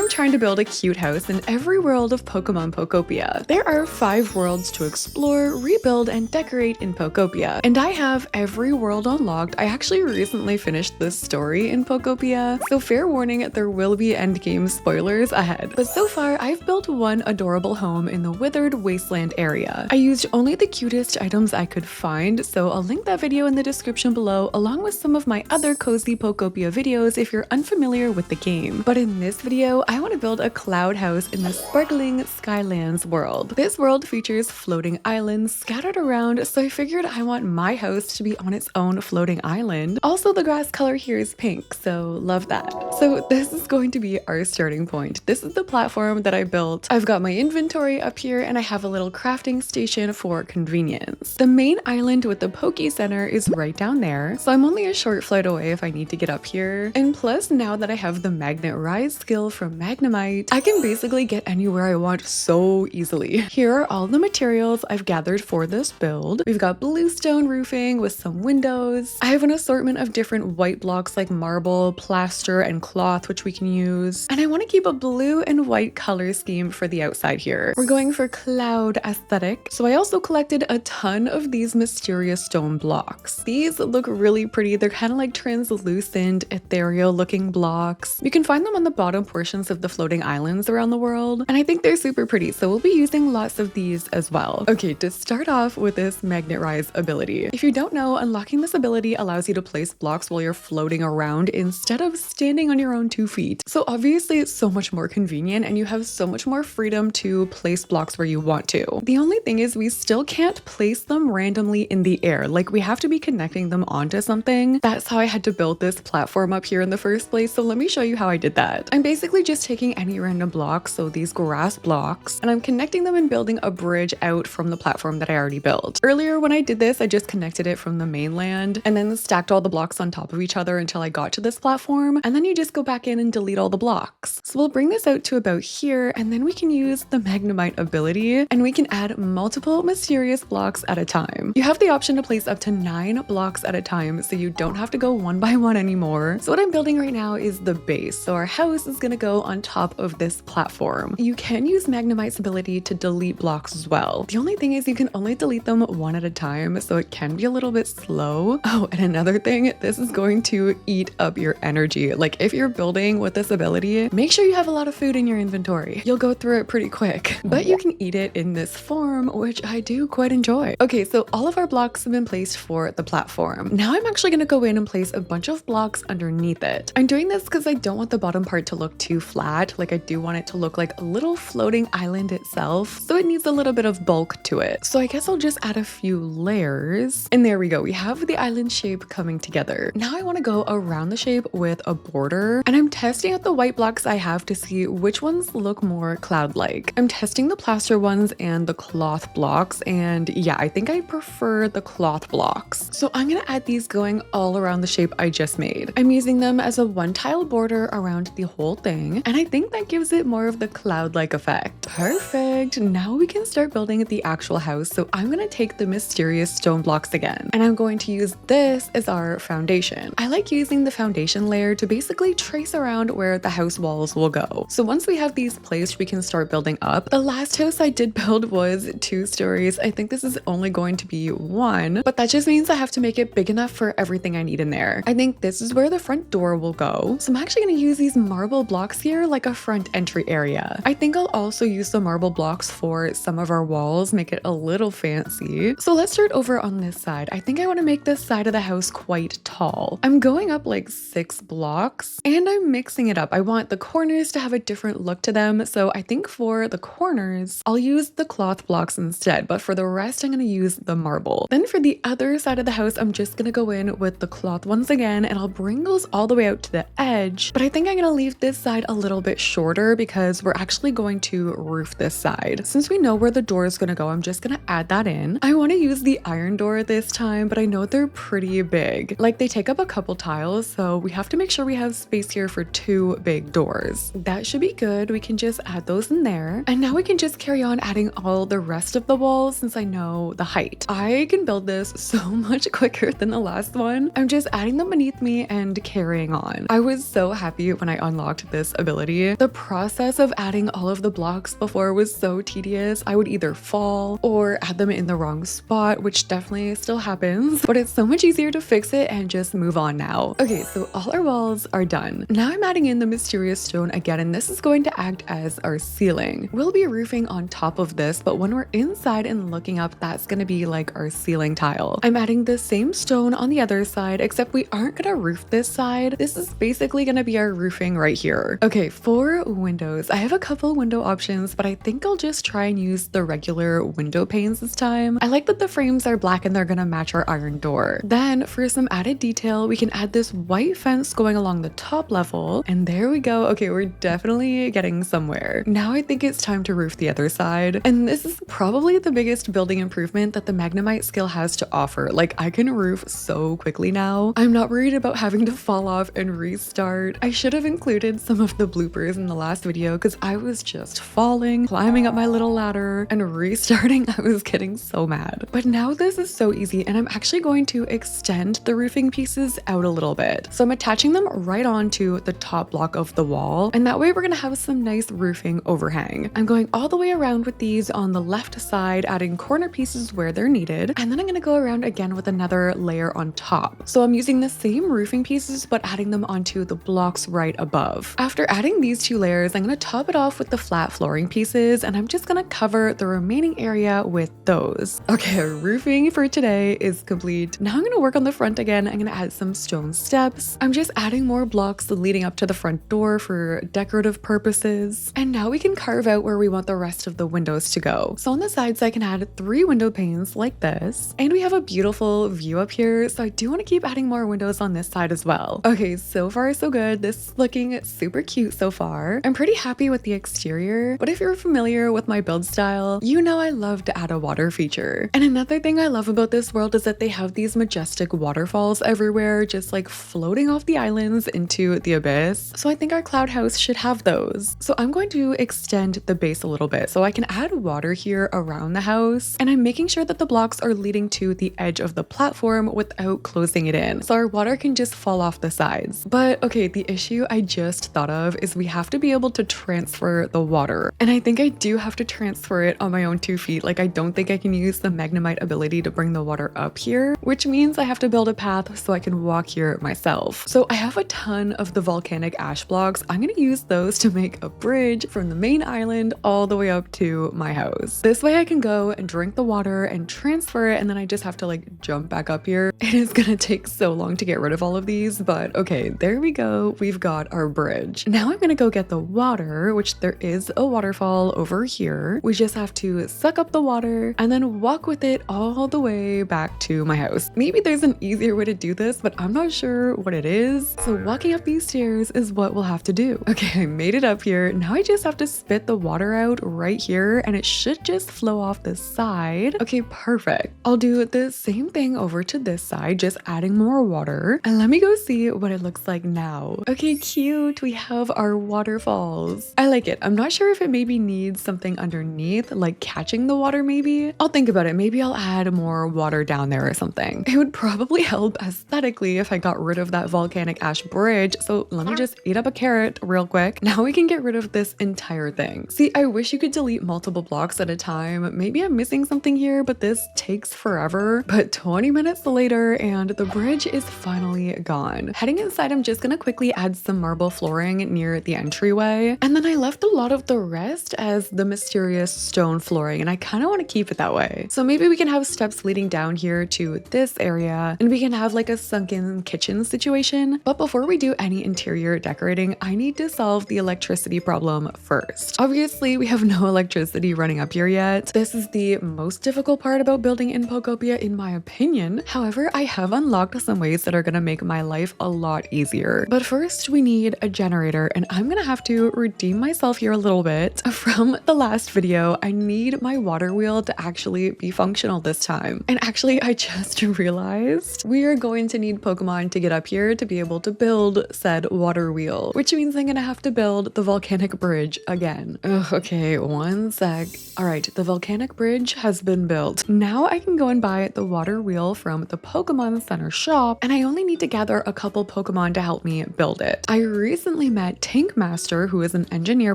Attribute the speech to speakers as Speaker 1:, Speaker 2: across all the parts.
Speaker 1: I'm trying to build a cute house in every world of Pokemon Pokopia. There are 5 worlds to explore, rebuild, and decorate in Pokopia, and I have every world unlocked. I actually recently finished this story in Pokopia, so fair warning, there will be endgame spoilers ahead. But so far, I've built one adorable home in the withered wasteland area. I used only the cutest items I could find, so I'll link that video in the description below, along with some of my other cozy Pokopia videos if you're unfamiliar with the game. But in this video, I want to build a cloud house in the sparkling Skylands world. This world features floating islands scattered around, so I figured I want my house to be on its own floating island. Also, the grass color here is pink, so love that. So this is going to be our starting point. This is the platform that I built. I've got my inventory up here, and I have a little crafting station for convenience. The main island with the Poke Center is right down there, so I'm only a short flight away if I need to get up here. And plus, now that I have the magnet rise skill from Magnemite, I can basically get anywhere I want so easily. Here are all the materials I've gathered for this build. We've got bluestone roofing with some windows. I have an assortment of different white blocks like marble, plaster, and cloth, which we can use. And I want to keep a blue and white color scheme for the outside here. We're going for cloud aesthetic. So I also collected a ton of these mysterious stone blocks. These look really pretty. They're kind of like translucent, ethereal looking blocks. You can find them on the bottom portions of the floating islands around the world, and I think they're super pretty, so we'll be using lots of these as well. Okay, to start off with this magnet rise ability. If you don't know, unlocking this ability allows you to place blocks while you're floating around instead of standing on your own 2 feet. So obviously it's so much more convenient and you have so much more freedom to place blocks where you want to. The only thing is we still can't place them randomly in the air. Like, we have to be connecting them onto something. That's how I had to build this platform up here in the first place, so let me show you how I did that. I'm basically just taking any random blocks, so these grass blocks, and I'm connecting them and building a bridge out from the platform that I already built. Earlier when I did this, I just connected it from the mainland and then stacked all the blocks on top of each other until I got to this platform, and then you just go back in and delete all the blocks. So we'll bring this out to about here, and then we can use the Magnemite ability and we can add multiple mysterious blocks at a time. You have the option to place up to 9 blocks at a time, so you don't have to go one by one anymore. So what I'm building right now is the base, so our house is gonna go on top of this platform. You can use Magnemite's ability to delete blocks as well. The only thing is you can only delete them one at a time, so it can be a little bit slow. Oh, and another thing, this is going to eat up your energy. Like, if you're building with this ability, make sure you have a lot of food in your inventory. You'll go through it pretty quick, but you can eat it in this form, which I do quite enjoy. Okay, so all of our blocks have been placed for the platform. Now I'm actually gonna go in and place a bunch of blocks underneath it. I'm doing this because I don't want the bottom part to look too flat. Like, I do want it to look like a little floating island itself, so it needs a little bit of bulk to it. So I guess I'll just add a few layers, and there we go. We have the island shape coming together. Now I want to go around the shape with a border, and I'm testing out the white blocks I have to see which ones look more cloud-like. I'm testing the plaster ones and the cloth blocks, and yeah, I think I prefer the cloth blocks. So I'm gonna add these going all around the shape I just made. I'm using them as a one-tile border around the whole thing, and I think that gives it more of the cloud-like effect. Perfect. Now we can start building the actual house. So I'm gonna take the mysterious stone blocks again, and I'm going to use this as our foundation. I like using the foundation layer to basically trace around where the house walls will go. So once we have these placed, we can start building up. The last house I did build was 2 stories. I think this is only going to be 1, but that just means I have to make it big enough for everything I need in there. I think this is where the front door will go. So I'm actually gonna use these marble blocks here like a front entry area. I think I'll also use the marble blocks for some of our walls, make it a little fancy. So let's start over on this side. I think I want to make this side of the house quite tall. I'm going up like 6 blocks and I'm mixing it up. I want the corners to have a different look to them. So I think for the corners, I'll use the cloth blocks instead, but for the rest, I'm going to use the marble. Then for the other side of the house, I'm just going to go in with the cloth ones again, and I'll bring those all the way out to the edge. But I think I'm going to leave this side a little bit shorter because we're actually going to roof this side. Since we know where the door is going to go, I'm just going to add that in. I want to use the iron door this time, but I know they're pretty big. Like, they take up a couple tiles, so we have to make sure we have space here for 2 big doors. That should be good. We can just add those in there. And now we can just carry on adding all the rest of the walls since I know the height. I can build this so much quicker than the last one. I'm just adding them beneath me and carrying on. I was so happy when I unlocked this ability ability. The process of adding all of the blocks before was so tedious. I would either fall or add them in the wrong spot, which definitely still happens, but it's so much easier to fix it and just move on now. Okay, so all our walls are done. Now I'm adding in the mysterious stone again, and this is going to act as our ceiling. We'll be roofing on top of this, but when we're inside and looking up, that's gonna be like our ceiling tile. I'm adding the same stone on the other side, except we aren't gonna roof this side. This is basically gonna be our roofing right here. Okay, for windows, I have a couple window options, but I think I'll just try and use the regular window panes this time. I like that the frames are black and they're gonna match our iron door. Then for some added detail, we can add this white fence going along the top level, and there we go. Okay, we're definitely getting somewhere. Now I think it's time to roof the other side, and this is probably the biggest building improvement that the Magnemite skill has to offer. Like, I can roof so quickly now. I'm not worried about having to fall off and restart. I should have included some of the bloopers in the last video because I was just falling, climbing up my little ladder, and restarting. I was getting so mad. But now this is so easy, and I'm actually going to extend the roofing pieces out a little bit. So I'm attaching them right onto the top block of the wall, and that way we're gonna have some nice roofing overhang. I'm going all the way around with these on the left side, adding corner pieces where they're needed, and then I'm gonna go around again with another layer on top. So I'm using the same roofing pieces, but adding them onto the blocks right above. After adding these two layers, I'm gonna top it off with the flat flooring pieces, and I'm just gonna cover the remaining area with those. Okay, roofing for today is complete. Now I'm gonna work on the front again. I'm gonna add some stone steps. I'm just adding more blocks leading up to the front door for decorative purposes. And now we can carve out where we want the rest of the windows to go. So on the sides, I can add 3 window panes like this. And we have a beautiful view up here, so I do want to keep adding more windows on this side as well. Okay, so far so good. This is looking super cute so far. I'm pretty happy with the exterior, but if you're familiar with my build style, you know I love to add a water feature. And another thing I love about this world is that they have these majestic waterfalls everywhere, just like floating off the islands into the abyss. So I think our cloud house should have those. So I'm going to extend the base a little bit so I can add water here around the house, and I'm making sure that the blocks are leading to the edge of the platform without closing it in, so our water can just fall off the sides. But okay, the issue I just thought of is we have to be able to transfer the water, and I think I do have to transfer it on my own 2 feet. Like, I don't think I can use the Magnemite ability to bring the water up here, which means I have to build a path so I can walk here myself. So I have a ton of the volcanic ash blocks. I'm gonna use those to make a bridge from the main island all the way up to my house. This way I can go and drink the water and transfer it, and then I just have to like jump back up here. It is gonna take so long to get rid of all of these, but okay, there we go. We've got our bridge. Now I'm gonna go get the water, which there is a waterfall over here. We just have to suck up the water and then walk with it all the way back to my house. Maybe there's an easier way to do this, but I'm not sure what it is. So walking up these stairs is what we'll have to do. Okay, I made it up here. Now I just have to spit the water out right here, and it should just flow off this side. Okay, perfect. I'll do the same thing over to this side, just adding more water. And let me go see what it looks like now. Okay, cute. We have our waterfalls. I like it. I'm not sure if it maybe needs something underneath, like catching the water maybe. I'll think about it. Maybe I'll add more water down there or something. It would probably help aesthetically if I got rid of that volcanic ash bridge. So let me just eat up a carrot real quick. Now we can get rid of this entire thing. See, I wish you could delete multiple blocks at a time. Maybe I'm missing something here, but this takes forever. But 20 minutes later, and the bridge is finally gone. Heading inside, I'm just gonna quickly add some marble flooring near the entryway. And then I left a lot of the rest as the mysterious stone flooring, and I kind of want to keep it that way. So maybe we can have steps leading down here to this area, and we can have like a sunken kitchen situation. But before we do any interior decorating, I need to solve the electricity problem first. Obviously, we have no electricity running up here yet. This is the most difficult part about building in Pokopia, in my opinion. However, I have unlocked some ways that are gonna make my life a lot easier. But first, we need a generator, and I'm gonna have to redeem myself here a little bit. From the last video, I need my water wheel to actually be functional this time. And actually, I just realized we are going to need Pokemon to get up here to be able to build said water wheel, which means I'm gonna have to build the volcanic bridge again. Ugh, okay, one sec. All right, the volcanic bridge has been built. Now I can go and buy the water wheel from the Pokemon Center shop, and I only need to gather a couple Pokemon to help me build it. I recently met Tank Master, who is an engineer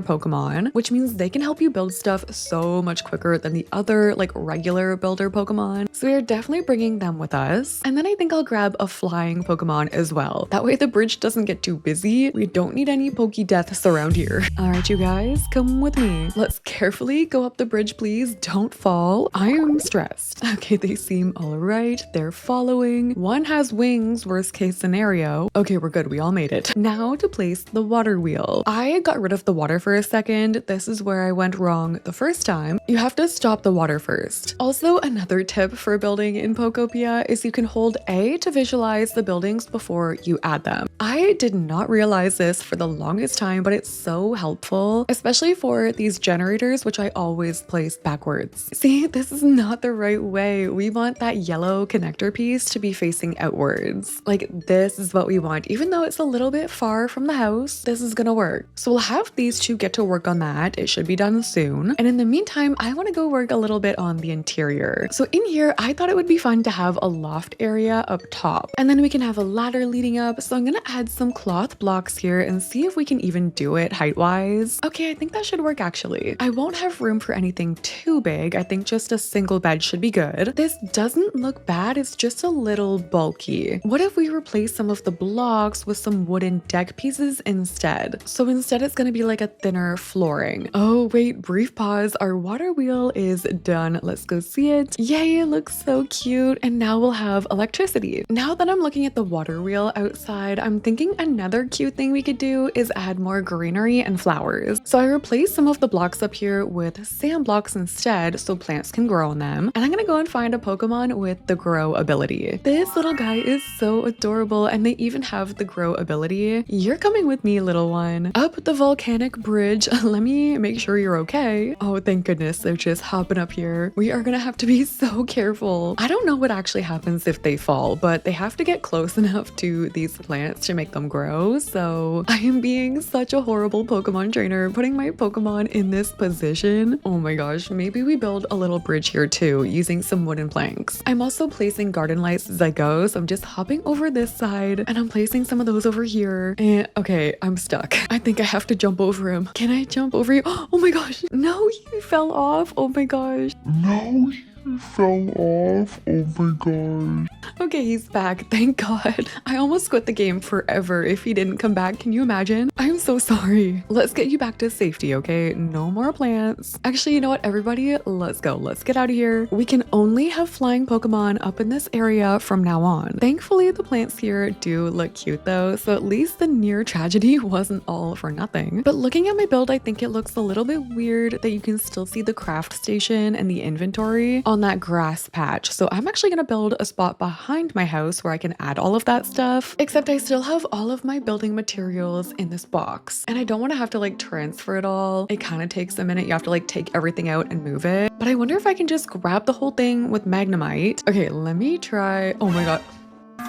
Speaker 1: Pokemon, which means they can help you build stuff so much quicker than the other like regular builder Pokemon. So we are definitely bringing them with us. And then I think I'll grab a flying Pokemon as well. That way the bridge doesn't get too busy. We don't need any Poke deaths around here. All right, you guys, come with me. Let's carefully go up the bridge, please. Don't fall. I am stressed. Okay, they seem all right. They're following. One has wings, worst case scenario. Okay, we're good. We all made it. Now to place the water wheel. I got rid of the water for a second. This is where I went wrong the first time. You have to stop the water first. Also, another tip for building in Pokopia is you can hold A to visualize the buildings before you add them. I did not realize this for the longest time, but it's so helpful, especially for these generators, which I always place backwards. See, this is not the right way. We want that yellow connector piece to be facing outwards. Like, this is what we want. Even though it's a little bit far from the house, this is gonna work. So we'll have these two get to work on that. It should be done soon. And in the meantime, I want to go work a little bit on the interior. So in here, I thought it would be fun to have a loft area up top, and then we can have a ladder leading up. So I'm gonna add some cloth blocks here and see if we can even do it height-wise. Okay, I think that should work actually. I won't have room for anything too big. I think just a single bed should be good. This doesn't look bad, it's just a little bulky. What if we replace some of the blocks with some wooden deck pieces instead? So instead it's gonna be like a thinner flooring. Oh wait, brief pause. Our water wheel is done. Let's go see it. Yay, it looks so cute. And now we'll have electricity. Now that I'm looking at the water wheel outside, I'm thinking another cute thing we could do is add more greenery and flowers. So I replaced some of the blocks up here with sand blocks instead so plants can grow on them. And I'm gonna go and find a Pokemon with the grow ability. This little guy is so adorable, and they even have the grow ability. You're coming with me, little one. Up the volcanic bridge. Let me make sure you're okay. Oh, thank goodness they're just hopping up here. We are gonna have to be so careful. I don't know what actually happens if they fall, but they have to get close enough to these plants to make them grow. So I am being such a horrible Pokemon trainer, putting my Pokemon in this position. Oh my gosh, maybe we build a little bridge here too, using some wooden planks. I'm also placing garden lights as I go, so I'm just hopping over this side, and I'm placing some of those over here. And okay, I'm stuck. I think I have to jump over him. Can I jump over you? Oh my gosh, no, he fell off. Oh my gosh.
Speaker 2: No, he fell off. Oh my gosh.
Speaker 1: Okay, he's back. Thank God. I almost quit the game forever if he didn't come back. Can you imagine? I'm so sorry. Let's get you back to safety, okay? No more plants. Actually, you know what, everybody? Let's go. Let's get out of here. We can only have flying Pokemon up in this area from now on. Thankfully, the plants here do look cute though, so at least the near tragedy wasn't all for nothing. But looking at my build, I think it looks a little bit weird that you can still see the craft station and the inventory on that grass patch. So I'm actually gonna build a spot behind my house where I can add all of that stuff, except I still have all of my building materials in this box. And I don't want to have to like transfer it all. It kind of takes a minute. You have to like take everything out and move it. But I wonder if I can just grab the whole thing with Magnemite. Okay, let me try. Oh my God.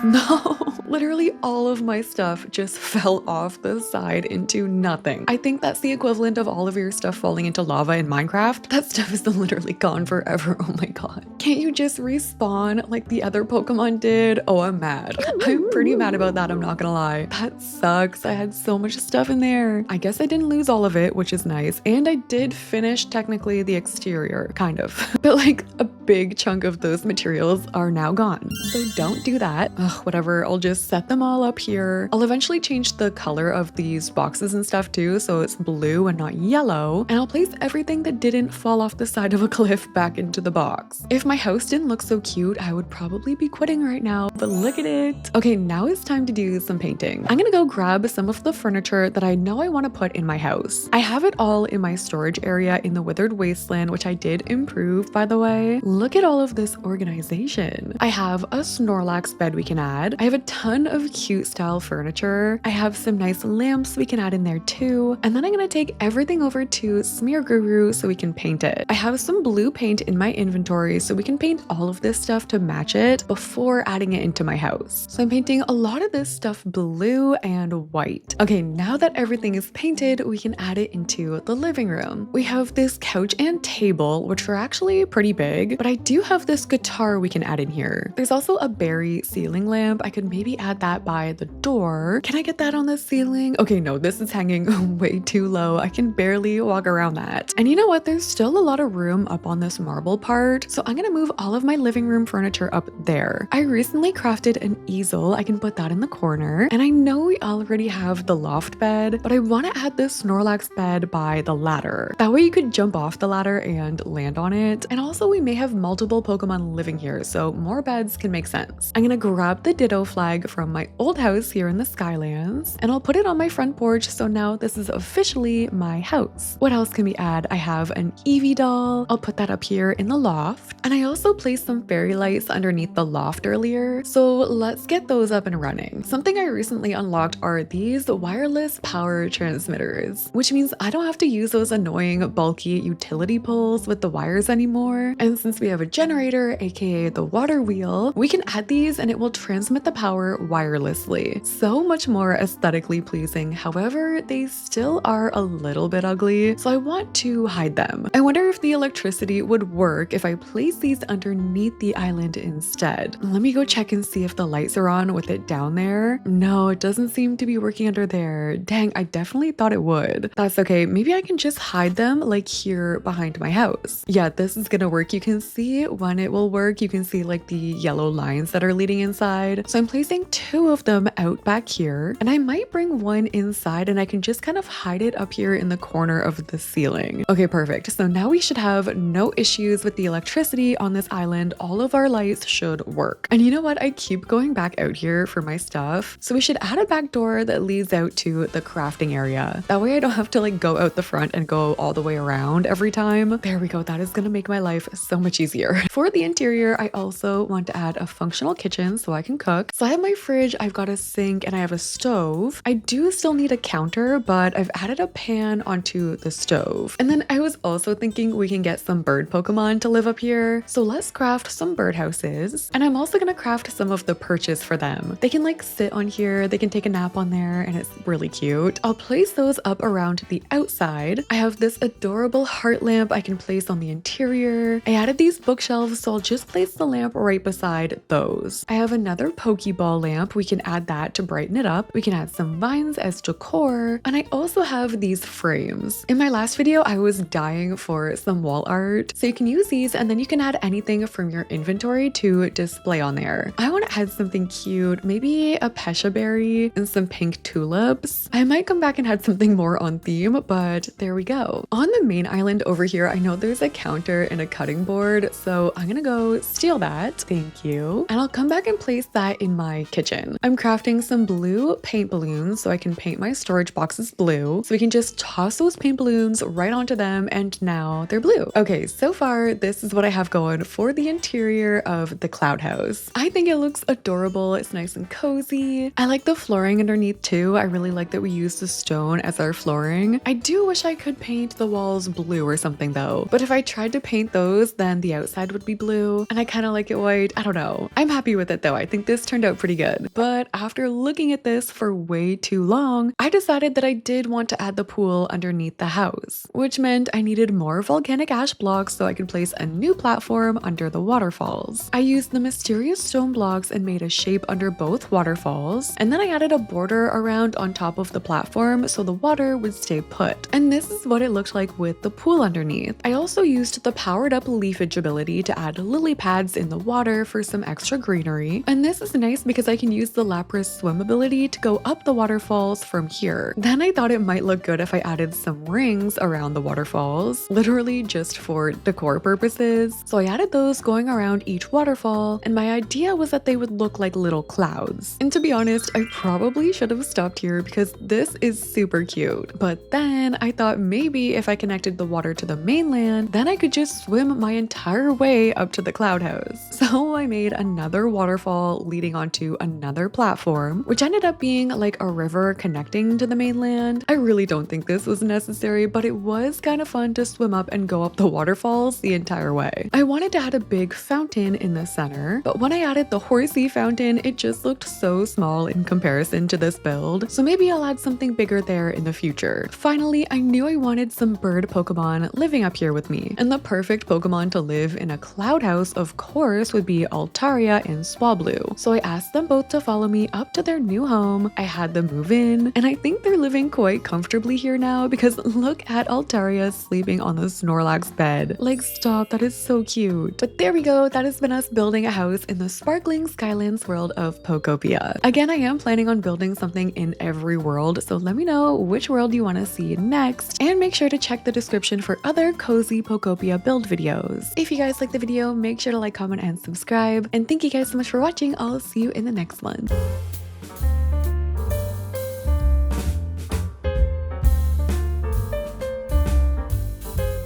Speaker 1: No, literally all of my stuff just fell off the side into nothing. I think that's the equivalent of all of your stuff falling into lava in Minecraft. That stuff is literally gone forever. Oh my God. Can't you just respawn like the other Pokemon did? Oh, I'm mad. I'm pretty mad about that, I'm not gonna lie. That sucks. I had so much stuff in there. I guess I didn't lose all of it, which is nice. And I did finish technically the exterior, kind of. But like a big chunk of those materials are now gone. So don't do that. Ugh, whatever, I'll just set them all up here. I'll eventually change the color of these boxes and stuff too, so it's blue and not yellow. And I'll place everything that didn't fall off the side of a cliff back into the box. If my house didn't look so cute, I would probably be quitting right now, but look at it. Okay, now it's time to do some painting. I'm gonna go grab some of the furniture that I know I want to put in my house. I have it all in my storage area in the Withered Wasteland, which I did improve, by the way. Look at all of this organization. I have a Snorlax bed we can add. I have a ton of cute style furniture. I have some nice lamps we can add in there too. And then I'm gonna take everything over to Smear Guru so we can paint it. I have some blue paint in my inventory so we can paint all of this stuff to match it before adding it into my house. So I'm painting a lot of this stuff blue and white. Okay, now that everything is painted, we can add it into the living room. We have this couch and table, which are actually pretty big, but I do have this guitar we can add in here. There's also a berry ceiling lamp. I could maybe add that by the door. Can I get that on the ceiling? Okay, no, this is hanging way too low. I can barely walk around that. And you know what? There's still a lot of room up on this marble part, so I'm gonna move all of my living room furniture up there. I recently crafted an easel. I can put that in the corner. And I know we already have the loft bed, but I want to add this Snorlax bed by the ladder. That way you could jump off the ladder and land on it. And also we may have multiple Pokemon living here, so more beds can make sense. I'm gonna grab the Ditto flag from my old house here in the Skylands, and I'll put it on my front porch, so now this is officially my house. What else can we add? I have an Eevee doll. I'll put that up here in the loft. And I also placed some fairy lights underneath the loft earlier, so let's get those up and running. Something I recently unlocked are these wireless power transmitters, which means I don't have to use those annoying bulky utility poles with the wires anymore. And since we have a generator, aka the water wheel, we can add these and it will transmit the power wirelessly. So much more aesthetically pleasing. However, they still are a little bit ugly, so I want to hide them. I wonder if the electricity would work if I place these underneath the island instead. Let me go check and see if the lights are on with it down there. No, it doesn't seem to be working under there. Dang, I definitely thought it would. That's okay. Maybe I can just hide them like here behind my house. Yeah, this is gonna work. You can see when it will work. You can see like the yellow lines that are leading inside. So I'm placing 2 of them out back here, and I might bring one inside and I can just kind of hide it up here in the corner of the ceiling. Okay, perfect. So now we should have no issues with the electricity on this island. All of our lights should work. And you know what? I keep going back out here for my stuff. So we should add a back door that leads out to the crafting area. That way I don't have to like go out the front and go all the way around every time. There we go. That is gonna make my life so much easier. For the interior, I also want to add a functional kitchen so I can cook. So I have my fridge, I've got a sink, and I have a stove. I do still need a counter, but I've added a pan onto the stove. And then I was also thinking we can get some bird Pokemon to live up here. So let's craft some bird houses. And I'm also gonna craft some of the perches for them. They can like sit on here, they can take a nap on there, and it's really cute. I'll place those up around the outside. I have this adorable heart lamp I can place on the interior. I added these bookshelves, so I'll just place the lamp right beside those. I have another Pokeball lamp. We can add that to brighten it up. We can add some vines as decor. And I also have these frames. In my last video, I was dying for some wall art. So you can use these and then you can add anything from your inventory to display on there. I want to add something cute, maybe a Pesha berry and some pink tulips. I might come back and add something more on theme, but there we go. On the main island over here, I know there's a counter and a cutting board, so I'm gonna go steal that. Thank you. And I'll come back and place that in my kitchen. I'm crafting some blue paint balloons so I can paint my storage boxes blue. So we can just toss those paint balloons right onto them and now they're blue. Okay, so far this is what I have going for the interior of the cloud house. I think it looks adorable. It's nice and cozy. I like the flooring underneath too. I really like that we use the stone as our flooring. I do wish I could paint the walls blue or something though, but if I tried to paint those, then the outside would be blue and I kind of like it white. I don't know. I'm happy with it though. I think this turned out pretty good. But after looking at this for way too long, I decided that I did want to add the pool underneath the house, which meant I needed more volcanic ash blocks so I could place a new platform under the waterfalls. I used the mysterious stone blocks and made a shape under both waterfalls, and then I added a border around on top of the platform so the water would stay put. And this is what it looked like with the pool underneath. I also used the powered up leafage ability to add lily pads in the water for some extra greenery, and this is nice because I can use the Lapras swim ability to go up the waterfalls from here. Then I thought it might look good if I added some rings around the waterfalls, literally just for decor purposes. So I added those going around each waterfall, and my idea was that they would look like little clouds. And to be honest, I probably should have stopped here because this is super cute. But then I thought maybe if I connected the water to the mainland, then I could just swim my entire way up to the cloud house. So I made another waterfall leading onto another platform, which ended up being like a river connecting to the mainland. I really don't think this was necessary, but it was kind of fun to swim up and go up the waterfalls the entire way. I wanted to add a big fountain in the center, but when I added the horsey fountain, it just looked so small in comparison to this build, so maybe I'll add something bigger there in the future. Finally, I knew I wanted some bird Pokemon living up here with me, and the perfect Pokemon to live in a cloud house, of course, would be Altaria and Swablu. So I asked them both to follow me up to their new home. I had them move in, and I think they're living quite comfortably here now because look at Altaria sleeping on the Snorlax bed. Like, stop, that is so cute. But there we go, that has been us building a house in the sparkling Skylands world of Pokopia. Again, I am planning on building something in every world, so let me know which world you want to see next, and make sure to check the description for other cozy Pokopia build videos. If you guys like the video, make sure to like, comment, and subscribe, and thank you guys so much for watching. I'll see you in the next one.